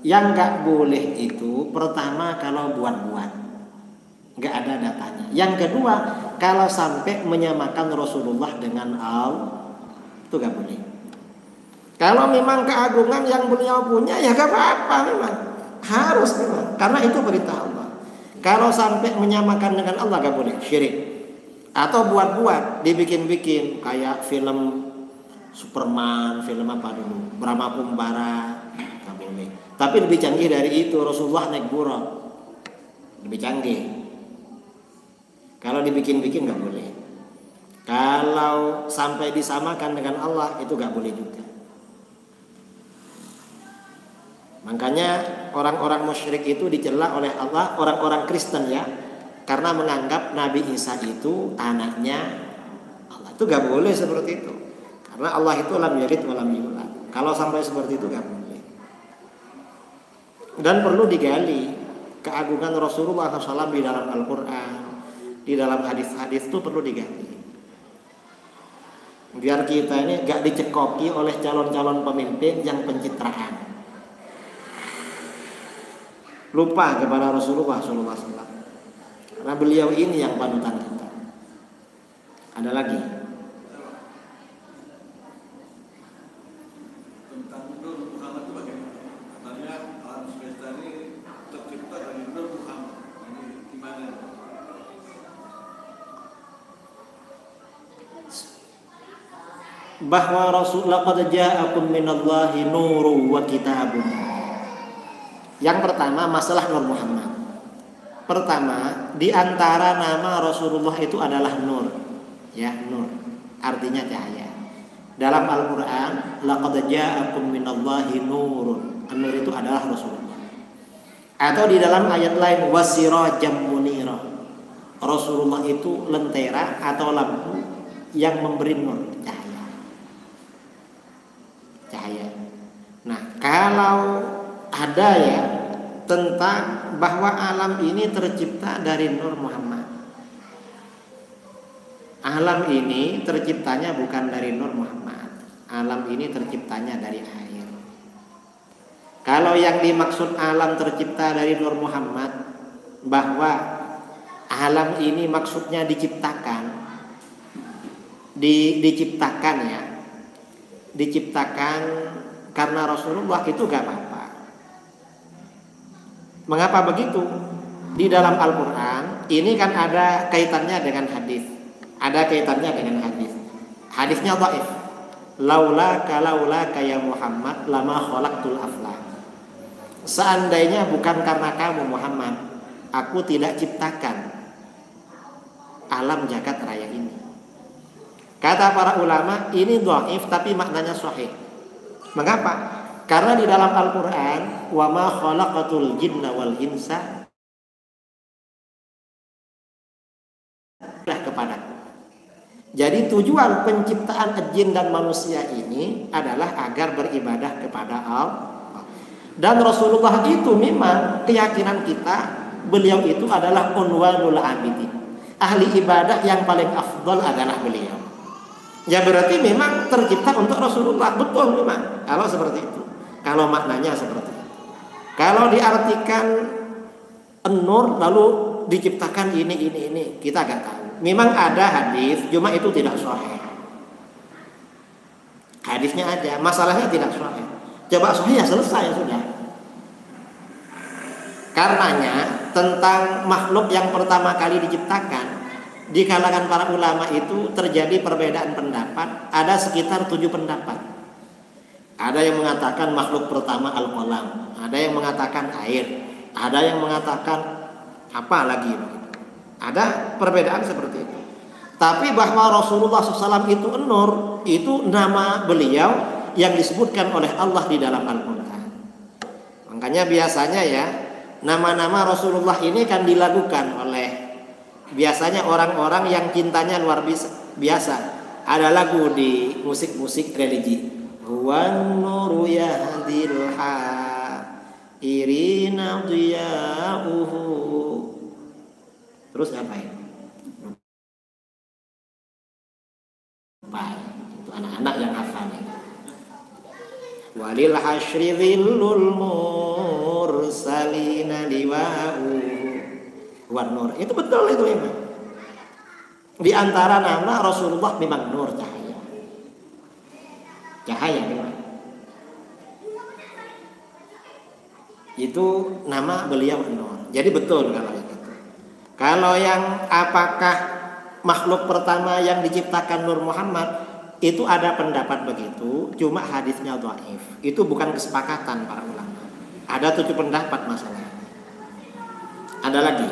Yang nggak boleh itu pertama kalau buat-buat, nggak ada datanya. Yang kedua, kalau sampai menyamakan Rasulullah dengan Allah, itu nggak boleh. Kalau memang keagungan yang beliau punya ya nggak apa-apa, memang harus memang, karena itu perintah Allah. Kalau sampai menyamakan dengan Allah nggak boleh, syirik. Atau buat-buat, dibikin-bikin kayak film Superman, film apa dulu, Brahma Kumbara, nggak boleh. Tapi lebih canggih dari itu, Rasulullah naik buraq, lebih canggih. Kalau dibikin-bikin nggak boleh. Kalau sampai disamakan dengan Allah itu nggak boleh juga. Makanya orang-orang musyrik itu dicela oleh Allah, orang-orang Kristen ya, karena menganggap Nabi Isa itu anaknya Allah. Itu gak boleh seperti itu, karena Allah itu lam yalid wa lam yulad. Kalau sampai seperti itu gak boleh. Dan perlu digali keagungan Rasulullah SAW di dalam Al-Quran, di dalam hadis-hadis itu perlu digali, biar kita ini gak dicekoki oleh calon-calon pemimpin yang pencitraan, lupa kepada Rasulullah SAW. Karena beliau ini yang panutan kita. Ada lagi tentang Nur Muhammad itu bagaimana? Katanya alam semesta ini tercipta dari Nur Muhammad. Ini gimana? bahwa Rasulullah qad ja'akum minallahi nuru wa kitabun. Yang pertama masalah Nur Muhammad. Pertama, di antara nama Rasulullah itu adalah Nur. Ya, Nur. Artinya cahaya. Dalam Al-Qur'an, laqad ja'akum minallahi nurun. Nur itu adalah Rasulullah. Atau di dalam ayat lain wasirajam munira. Rasulullah itu lentera atau lampu yang memberi nur, cahaya. Cahaya. Nah, kalau ada ya tentang bahwa alam ini tercipta dari Nur Muhammad. Alam ini terciptanya bukan dari Nur Muhammad. Alam ini terciptanya dari air. Kalau yang dimaksud alam tercipta dari Nur Muhammad, bahwa alam ini maksudnya diciptakan, diciptakan ya, diciptakan karena Rasulullah, itu gak apa-apa. Mengapa begitu? Di dalam Al-Quran ini kan ada kaitannya dengan hadis. Ada kaitannya dengan hadis. Hadisnya dhaif. Laulaka ya Muhammad lama khalaqtul aflak. Seandainya bukan karena kamu Muhammad, aku tidak ciptakan alam jagat raya ini. Kata para ulama, ini dhaif tapi maknanya sahih. Mengapa? Karena di dalam Al-Quran, wa ma khalaqatul jinna wal insa kepadaku. Jadi tujuan penciptaan jin dan manusia ini adalah agar beribadah kepada Allah. Dan Rasulullah itu memang keyakinan kita, beliau itu adalah unwanul abidin. Ahli ibadah yang paling afdal adalah beliau. Ya berarti memang tercipta untuk Rasulullah, betul memang. Kalau seperti itu. Kalau maknanya seperti itu. Kalau diartikan nur lalu diciptakan ini, kita gak tahu. Memang ada hadis, cuma itu tidak sahih. Hadisnya ada, masalahnya tidak sahih. Coba sahih ya selesai sudah. Karenanya tentang makhluk yang pertama kali diciptakan, di kalangan para ulama itu terjadi perbedaan pendapat. Ada sekitar 7 pendapat. Ada yang mengatakan makhluk pertama al-qalam, ada yang mengatakan air, ada yang mengatakan apa lagi. Ada perbedaan seperti itu. Tapi bahwa Rasulullah SAW itu nur, itu nama beliau yang disebutkan oleh Allah di dalam Al-Quran. Makanya biasanya ya, nama-nama Rasulullah ini kan dilakukan oleh biasanya orang-orang yang cintanya luar biasa. Ada lagu di musik-musik religi. Wan nuru yahdil irina diya'uhu. Terus ngapain? Itu anak-anak yang hafalnya. Walil hasyri dhillul Wan Nur. Itu betul itu memang. Di antara nama Rasulullah memang nur, cahaya. Cahaya memang. Itu nama beliau Nur. Jadi betul kalau itu. Kalau yang apakah makhluk pertama yang diciptakan Nur Muhammad, itu ada pendapat begitu, cuma hadisnya dhaif. Itu bukan kesepakatan para ulama. Ada 7 pendapat masalah. Ada lagi.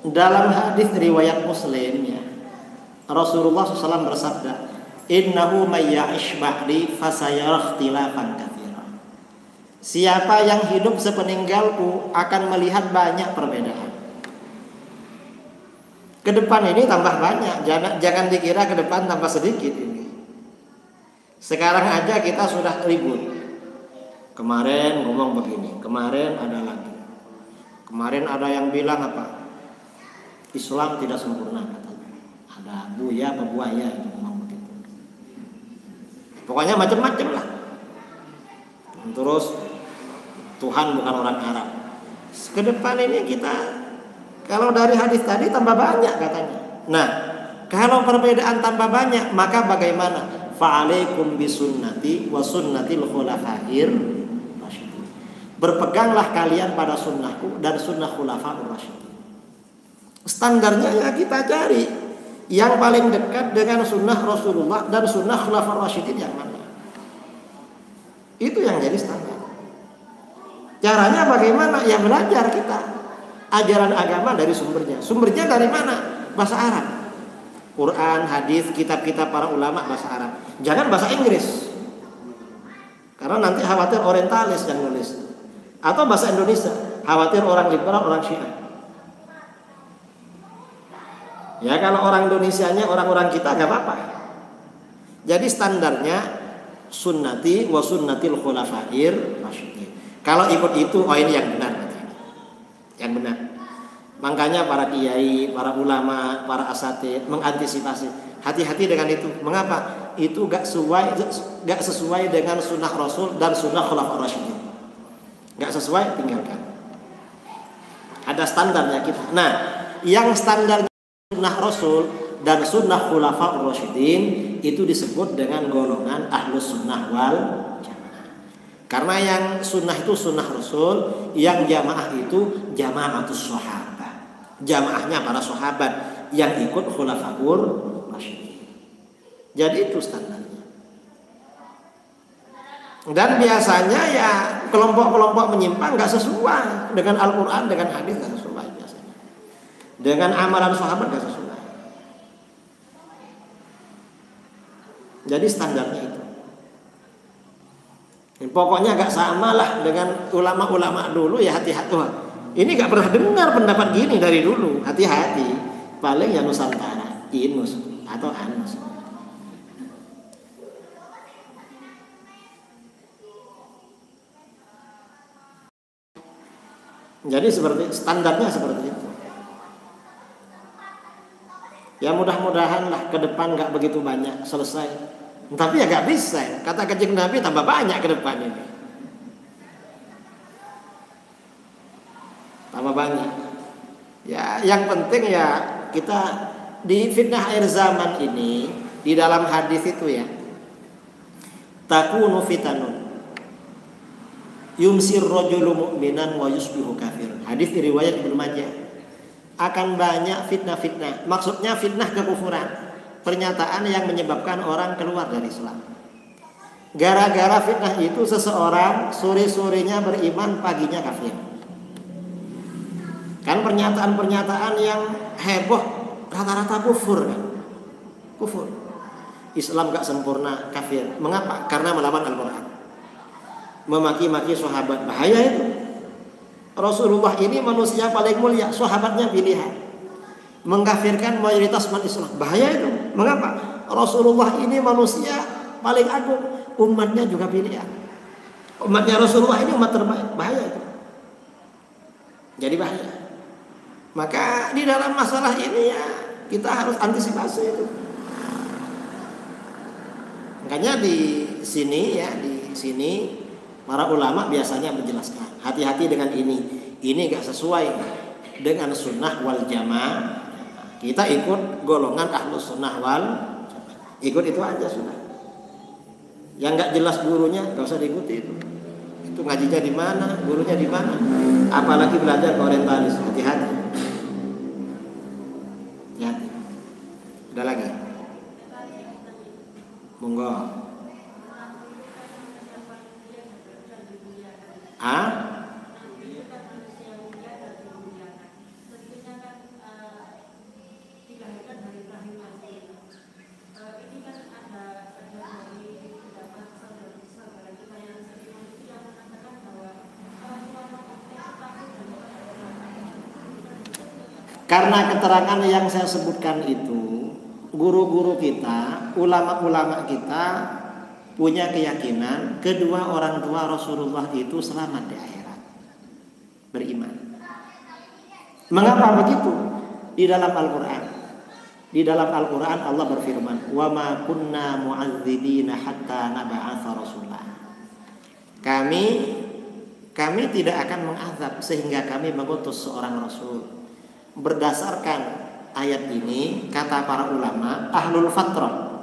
Dalam hadis riwayat Muslim ya, Rasulullah SAW bersabda, "Innahu may ya'ish ba'di fasayara ikhtilafan katsiran." Siapa yang hidup sepeninggalku akan melihat banyak perbedaan. Ke depan ini tambah banyak, jangan dikira ke depan tambah sedikit ini. Sekarang aja kita sudah ribut. Kemarin ngomong begini, kemarin ada lagi. Kemarin ada yang bilang apa? Islam tidak sempurna katanya. Ada buaya itu ngomong begitu. Pokoknya macam-macam lah. Terus Tuhan bukan orang Arab. Ke depan ini kita kalau dari hadis tadi tambah banyak katanya. Nah, kalau perbedaan tambah banyak, maka bagaimana? Fa'alaikum bisunnati wa sunnatil khulafa'ir rasyidin. Berpeganglah kalian pada sunnahku dan sunnah khulafa'ur rasyidin. Standarnya ya kita cari yang paling dekat dengan sunnah Rasulullah dan sunnah khulafa'ur rasyidin yang mana. Itu yang jadi standar. Caranya bagaimana? Ya belajar kita ajaran agama dari sumbernya. Sumbernya dari mana? Bahasa Arab. Quran, hadis, kitab-kitab para ulama bahasa Arab. Jangan bahasa Inggris. Karena nanti khawatir orientalis yang nulis. Atau bahasa Indonesia, khawatir orang liberal, orang Syiah. Ya kalau orang Indonesianya orang-orang kita gak apa-apa. Jadi standarnya sunnati wa sunnatil khulafa'ir rasyidin. Kalau ikut itu, oh ini yang benar. Yang benar. Makanya para kiai, para ulama, para asatidz mengantisipasi. Hati-hati dengan itu. Mengapa? Itu gak sesuai dengan sunnah Rasul dan sunnah khulafa'ir rasyidin. Gak sesuai, tinggalkan. Ada standarnya kita. Nah, yang standarnya sunnah Rasul dan sunnah khulafa'ur rasyidin itu disebut dengan golongan ahlus sunnah wal jamaah. Karena yang sunnah itu sunnah Rasul, yang jamaah itu jamaatus sahabat. Jamaahnya para sahabat yang ikut khulafa'ur rasyidin. Jadi itu standarnya. Dan biasanya ya kelompok-kelompok menyimpang nggak sesuai dengan Al-Quran, dengan hadis nggak sesuai biasanya. Dengan amalan sahabat nggak sesuai. Jadi standarnya itu. Pokoknya gak sama lah dengan ulama-ulama dulu ya, hati-hati. Ini gak pernah dengar pendapat gini dari dulu. Hati-hati. Paling ya Nusantara, Inus atau Anus. Jadi seperti standarnya seperti itu. Ya mudah-mudahan lah ke depan gak begitu banyak selesai. Tapi ya gak bisa. Kata Kanjeng Nabi tambah banyak ke depan ini. Tambah banyak. Ya yang penting ya kita di fitnah akhir zaman ini, di dalam hadis itu ya, takunu fitanun yumsir rajulu mu'minan wa yusbihu kafir. Hadis riwayat Ibnu Majah. Akan banyak fitnah-fitnah. Maksudnya fitnah kekufuran. Pernyataan yang menyebabkan orang keluar dari Islam. Gara-gara fitnah itu seseorang sore-sorenya beriman, paginya kafir. Kan pernyataan-pernyataan yang heboh rata-rata kufur kan? Kufur. Islam gak sempurna, kafir. Mengapa? Karena melawan Al-Quran. Memaki-maki sahabat, bahaya itu. Rasulullah ini manusia paling mulia, sahabatnya pilihan. Mengkafirkan mayoritas umat Islam, bahaya itu. Mengapa? Rasulullah ini manusia paling agung, umatnya juga pilihan. Umatnya Rasulullah ini umat terbaik, bahaya itu. Jadi bahaya. Maka di dalam masalah ini ya kita harus antisipasi itu. Makanya di sini para ulama biasanya menjelaskan, hati-hati dengan ini. Ini gak sesuai dengan sunnah wal jamaah. Kita ikut golongan ahlus sunnah wal jamaah. Ikut itu aja sunnah. Yang gak jelas gurunya gak usah diikuti itu. Itu ngajinya di mana, gurunya di mana. Apalagi belajar ke orientalis, hati-hati. Hati-hati. Ada lagi? Monggo. Karena keterangan yang saya sebutkan itu, guru-guru kita, ulama-ulama kita punya keyakinan kedua orang tua Rasulullah itu selamat di akhirat, beriman. Mengapa begitu? Di dalam Al-Quran Allah berfirman, wa ma kunna mu'adzibina hatta nab'atsa rasulah. Kami tidak akan mengazab sehingga kami mengutus seorang rasul. Berdasarkan ayat ini, kata para ulama, ahlul fatrah.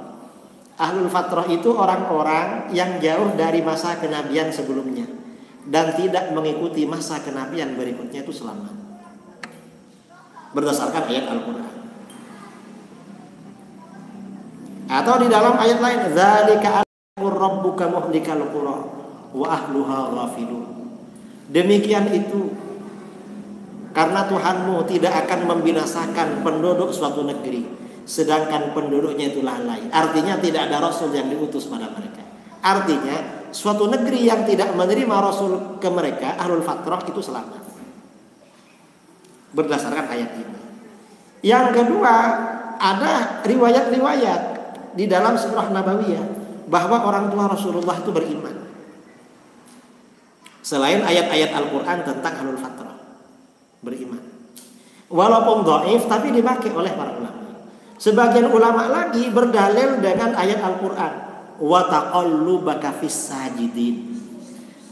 Ahlul fatrah itu orang-orang yang jauh dari masa kenabian sebelumnya dan tidak mengikuti masa kenabian berikutnya itu selamat. Berdasarkan ayat Al-Quran. Atau di dalam ayat lain, dzalika amrur rabbuka muhlikal qura wa ahluha ghafilun. Demikian itu karena Tuhanmu tidak akan membinasakan penduduk suatu negeri sedangkan penduduknya itu lalai. Artinya tidak ada rasul yang diutus pada mereka. Artinya suatu negeri yang tidak menerima rasul ke mereka, ahlul fatrah itu selamat. Berdasarkan ayat ini. Yang kedua, ada riwayat-riwayat di dalam surah Nabawiyah bahwa orang tua Rasulullah itu beriman. Selain ayat-ayat Al-Quran tentang ahlul fatrah, beriman. Walaupun dhaif tapi dipakai oleh para ulama. Sebagian ulama lagi berdalil dengan ayat Al-Quran, wa taqallubaka fis sajidin,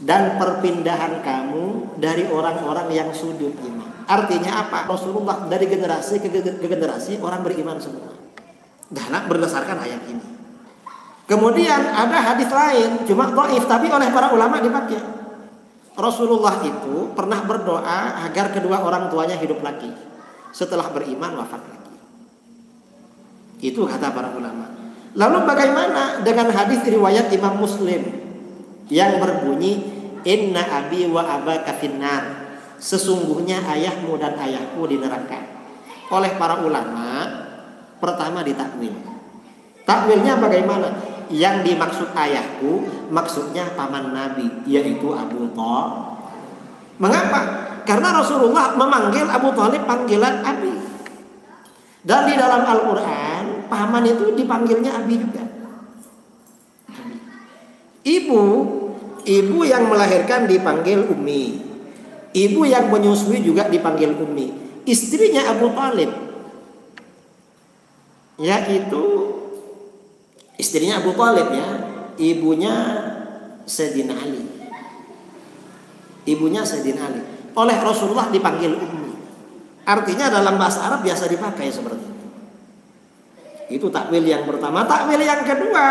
dan perpindahan kamu dari orang-orang yang sujud ini. Artinya apa? Rasulullah dari generasi ke generasi orang beriman semua. Karena berdasarkan ayat ini. Kemudian ada hadis lain cuma dhaif tapi oleh para ulama dipakai. Rasulullah itu pernah berdoa agar kedua orang tuanya hidup lagi setelah beriman wafat lagi. Itu kata para ulama. Lalu bagaimana dengan hadis riwayat Imam Muslim yang berbunyi inna abi wa abaka finnar, sesungguhnya ayahmu dan ayahku di neraka. Oleh para ulama pertama ditakwil. Takwilnya bagaimana? Yang dimaksud ayahku maksudnya paman Nabi, yaitu Abu Thalib. Mengapa? Karena Rasulullah memanggil Abu Thalib panggilan Abi. Dan di dalam Al-Quran paman itu dipanggilnya Abi juga. Ibu yang melahirkan dipanggil Ummi. Ibu yang menyusui juga dipanggil Ummi. Istrinya Abu Thalib, yaitu istrinya Abu Thalib ya, ibunya Sayyidina Ali. Ibunya Sayyidina Ali. Oleh Rasulullah dipanggil Ummi. Artinya dalam bahasa Arab biasa dipakai seperti itu. Itu takwil yang pertama. Takwil yang kedua,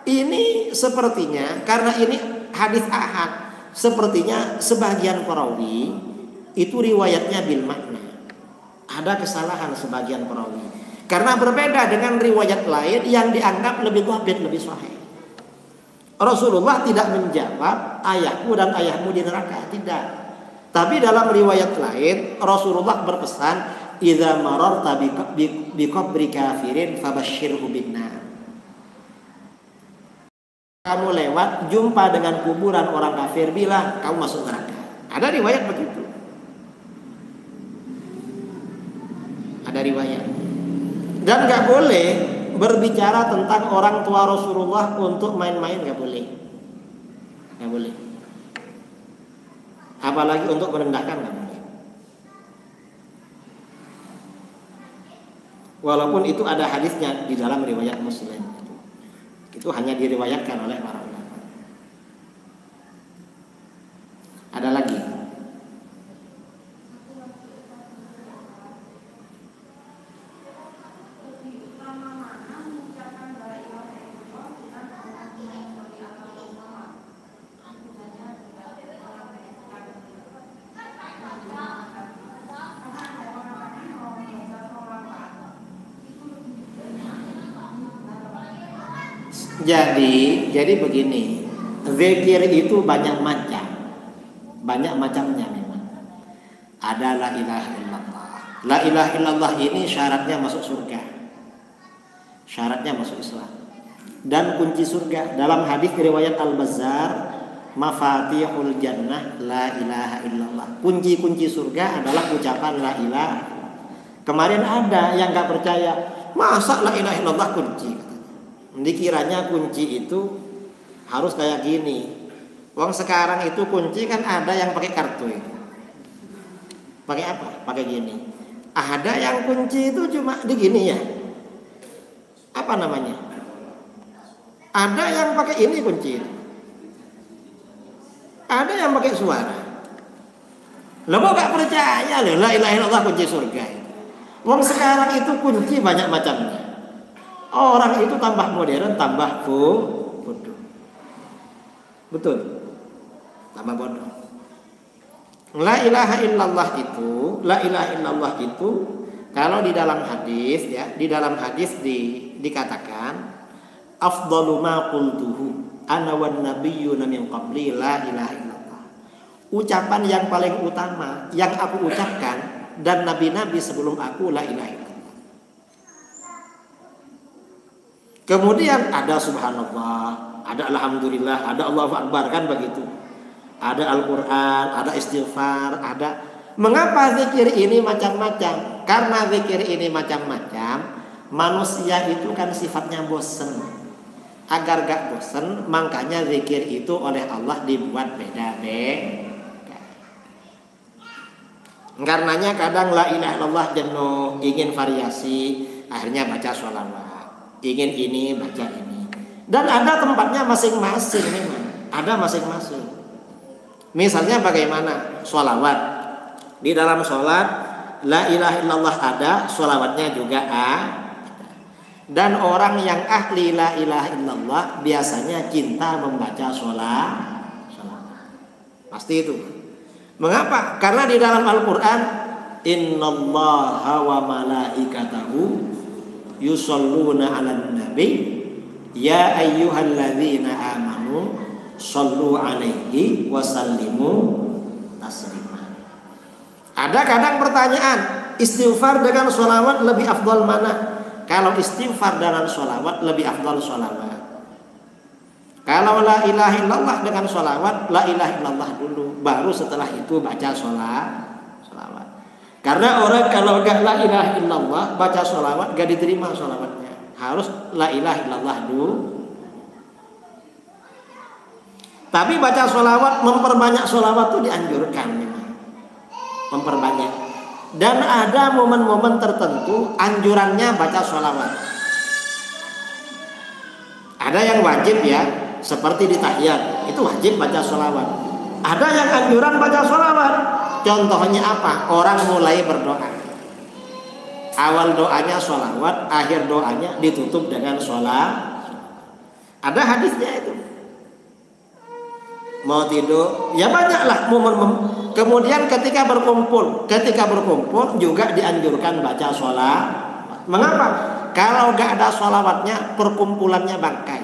ini sepertinya karena ini hadis ahad, sepertinya sebagian perawi itu riwayatnya bil makna. Ada kesalahan sebagian perawi. Karena berbeda dengan riwayat lain yang dianggap lebih dhabit, lebih sahih. Rasulullah tidak menjawab ayahku dan ayahmu di neraka, tidak. Tapi dalam riwayat lain Rasulullah berpesan, idza mararta bi qabri kafirin fabashshirhu binnar. kamu lewat jumpa dengan kuburan orang kafir, bilang kamu masuk neraka. Ada riwayat begitu. Ada riwayat. Dan nggak boleh berbicara tentang orang tua Rasulullah untuk main-main, nggak boleh. Nggak boleh. Apalagi untuk merendahkan, nggak boleh. Walaupun itu ada hadisnya di dalam riwayat Muslim. Itu hanya diriwayatkan oleh para ulama. Ada lagi. Jadi begini, zikir itu banyak macam, banyak macamnya memang. Ada la ilaha illallah. La ilaha illallah ini syaratnya masuk surga, syaratnya masuk Islam. Dan kunci surga dalam hadis riwayat Al-Bazzar, mafatihul jannah la ilaha illallah. Kunci-kunci surga adalah ucapan la ilaha. Kemarin ada yang nggak percaya, masa la ilaha illallah kunci? Dikiranya kunci itu harus kayak gini. Wong sekarang itu kunci kan ada yang pakai kartu ya. Pakai apa? Pakai gini. Ada yang kunci itu cuma digini ya. Apa namanya? Ada yang pakai ini kunci itu. Ada yang pakai suara. Lo kok gak percaya loh, la ilaha illallah kunci surga. Wong sekarang itu kunci banyak macamnya. Orang itu tambah modern, tambah bodoh. Betul? Tambah bodoh. La ilaha illallah itu kalau di dalam hadis ya, di dalam hadis dikatakan afdalu ma qultuhu ana wan nabiyyuna min qabli la ilaha illallah. Ucapan yang paling utama yang aku ucapkan dan nabi-nabi sebelum aku la ilaha illallah. Kemudian ada subhanallah, ada alhamdulillah, ada Allahu akbar, kan begitu. Ada Al-Quran, ada istighfar, ada. Mengapa zikir ini macam-macam? Karena zikir ini macam-macam, manusia itu kan sifatnya bosen. Agar gak bosen, makanya zikir itu oleh Allah dibuat beda-beda. Karenanya kadang la ilaha illallah jenuh, ingin variasi, akhirnya baca sholawat. Ingin ini baca ini. Dan ada tempatnya masing-masing memang. Ada masing-masing. Misalnya bagaimana? Sholawat. Di dalam sholat la ilaha illallah ada, sholawatnya juga ada. Dan orang yang ahli la ilaha illallah biasanya cinta membaca sholawat. Pasti itu. Mengapa? Karena di dalam Al-Quran innallaha wa malaikatahu yusalluna 'alan nabi ya ayyuhalladzina amanu shallu 'alaihi wa sallimu taslima. Ada kadang pertanyaan, istighfar dengan sholawat lebih afdal mana? Kalau istighfar dengan sholawat lebih afdal sholawat. Kalau la ilaha illallah dengan sholawat, la ilaha illallah dulu, baru setelah itu baca sholawat. Karena orang kalau gak la ilaha illallah baca sholawat gak diterima sholawatnya. Harus la ilaha illallah dulu. Tapi baca sholawat, memperbanyak sholawat itu dianjurkan memang. Memperbanyak. Dan ada momen-momen tertentu anjurannya baca sholawat. Ada yang wajib ya, seperti di tahiyat, itu wajib baca sholawat. Ada yang anjuran baca sholawat. Contohnya apa? Orang mulai berdoa, awal doanya sholawat, akhir doanya ditutup dengan sholat. Ada hadisnya itu. Mau tidur, ya banyaklah momen-momen. Kemudian ketika berkumpul juga dianjurkan baca sholat. Mengapa? Kalau gak ada sholawatnya, perkumpulannya bangkai.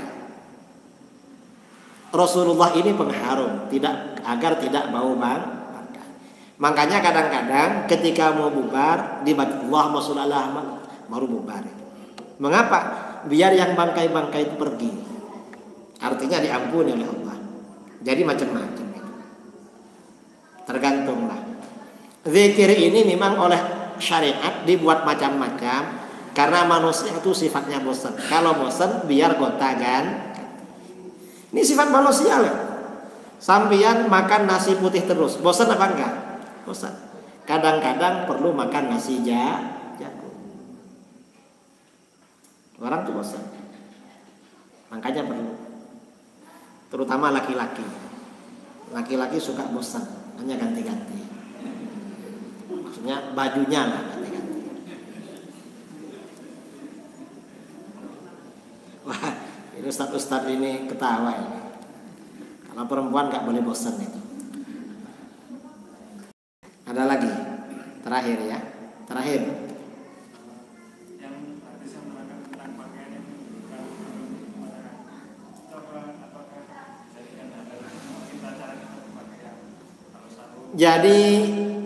Rasulullah ini pengharum, agar tidak bau bangkai. Makanya kadang-kadang ketika mau bubar dibaca Allahumma sholli ala Muhammad baru bubar. Mengapa? Biar yang bangkai-bangkai itu pergi. artinya diampuni oleh Allah. Jadi macam-macam itu. Tergantunglah. Zikir ini memang oleh syariat dibuat macam-macam karena manusia itu sifatnya bosan. Kalau bosan biar gonta kan. Ini sifat manusia loh. Sampian makan nasi putih terus, bosan apa enggak? Bosan. Kadang-kadang perlu makan nasi jagung. Orang tuh bosan. Makanya perlu. Terutama laki-laki. Laki-laki suka bosan, hanya ganti-ganti. Maksudnya bajunya lah ganti-ganti. Wah, ini ustadz-ustadz ini ketawa ini. Kalau perempuan nggak boleh bosan itu. Ada lagi, terakhir ya, terakhir. Jadi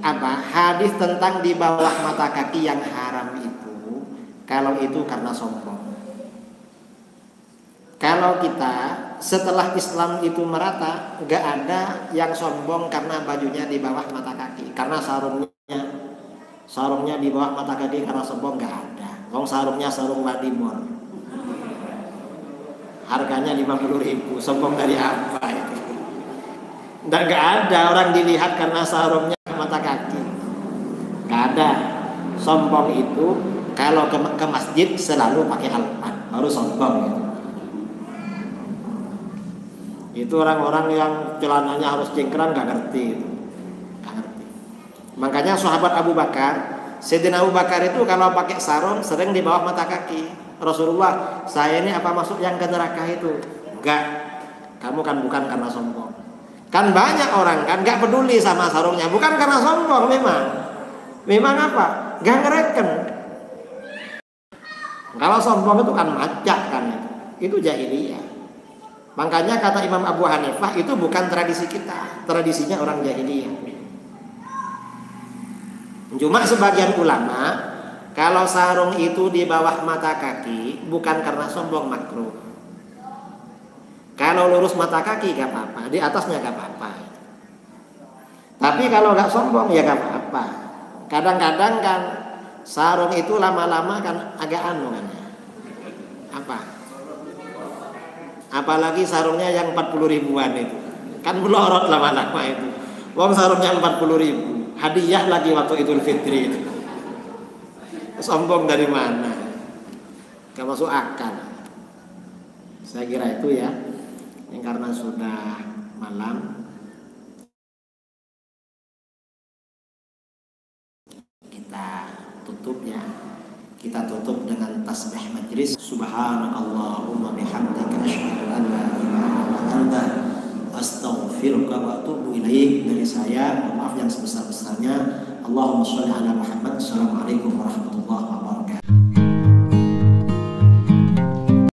apa? Hadis tentang di bawah mata kaki yang haram itu, kalau itu karena sombong. Kalau kita setelah Islam itu merata, nggak ada yang sombong karena bajunya di bawah mata kaki, karena sarungnya di bawah mata kaki karena sombong, nggak ada. Wong sarungnya sarung Wadimor, harganya 50.000, sombong dari apa itu? Dan nggak ada orang dilihat karena sarungnya mata kaki, nggak ada. Sombong itu kalau ke masjid selalu pakai alpan, baru sombong gitu. Itu orang-orang yang celananya harus cingkrang nggak ngerti. Makanya sahabat Abu Bakar, Sayyidina Abu Bakar itu kalau pakai sarung sering di bawah mata kaki. Rasulullah, saya ini apa masuk yang ke neraka itu? Enggak. Kamu kan bukan karena sombong. Kan banyak orang kan nggak peduli sama sarungnya, bukan karena sombong memang. Memang apa? Nggak ngereken. Kalau sombong itu kan macak kan itu jahiliyah. Makanya kata Imam Abu Hanifah itu bukan tradisi kita, tradisinya orang jahiliyah. Cuma sebagian ulama kalau sarung itu di bawah mata kaki bukan karena sombong, makruh. Kalau lurus mata kaki gak apa-apa, di atasnya gak apa-apa. Tapi kalau gak sombong ya gak apa-apa. Kadang-kadang kan sarung itu lama-lama kan agak anu kan ya. Apa? Apalagi sarungnya yang 40 ribuan itu, kan melorot lama-lama itu. Wong sarungnya 40.000, hadiah lagi waktu Idul Fitri itu. Sombong dari mana? Gak masuk akal. Saya kira itu ya. Yang karena sudah malam, kita tutup ya. Kita tutup dengan tasbih majlis. Subhanakallahumma bihamdika asyhadu an la ilaha illa anta astaghfiruka wa atubu ilaik. Dari saya, maaf yang sebesar-besarnya. Allahumma shalli ala Muhammad. Assalamualaikum warahmatullahi wabarakatuh.